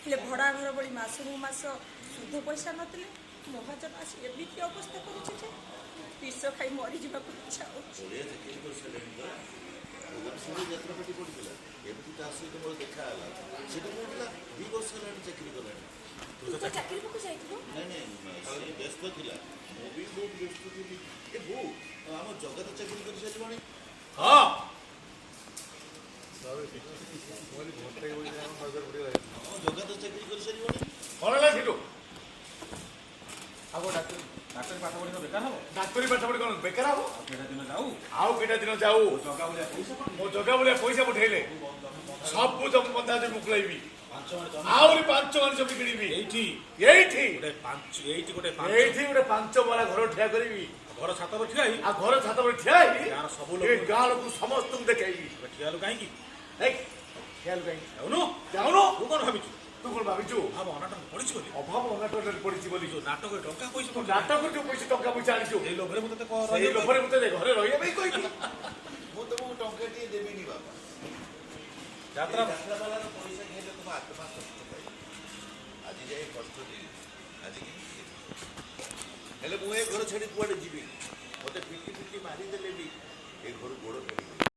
हेले भड़ा घर बड़ी मासकू मास शुद्ध पैसा नथिले महाजन आसी एमिति अवस्था करुचे जे विष खाई मरी जावाक इच्छा होछि। भुवनेश्वर यात्रापाटी पड़ता एमती ता सहित मोर देखा से कहला 2 वर्ष हेल्ला चाकरी कला तू तो चाकरी को जाइथिलो नहीं से व्यस्त थिला मो भी बहुत व्यस्त थी ए बो आम जगत चाकरी कर सारी हाँ जगत चाकरी कर सारी कौन है सीटू अब डाक्टरी पाठ पढ़ी बेकार हम डाक्टरी पाठ पढ़ी कौन बेकार हम आउ केटा दिन जाऊ मो जगह बोलिया पैसा पठेले सब बंदा मुकलैबी आहरी 5 मानस भी किणवी गोटे 5 वाला घर ठिया करी घर छात पर ठिया घर छात पर ठिया सब गाँ लोक समस्त देखी ठिया कहीं जाऊनु तू कौन भावी तू कौन भाविचु अभाव अनाटन पड़ी अभाव अनाटन पड़ी नाटक टंका पैसा नाटक जो पैसा टंका पैसा आनी लोभरे मत लोभरे मत घरे रही कही मुझे तुमको टंका टे देवी बाबा यात्रा वाला पैसा खेले तुम आत्मा कष्ट पाई आज जाए कष्ट आज हेले मुझे घर छाड़ी कुआडे जीवी मत फिटी फिटी मारिदेले भी ए घर गोड़ फेरी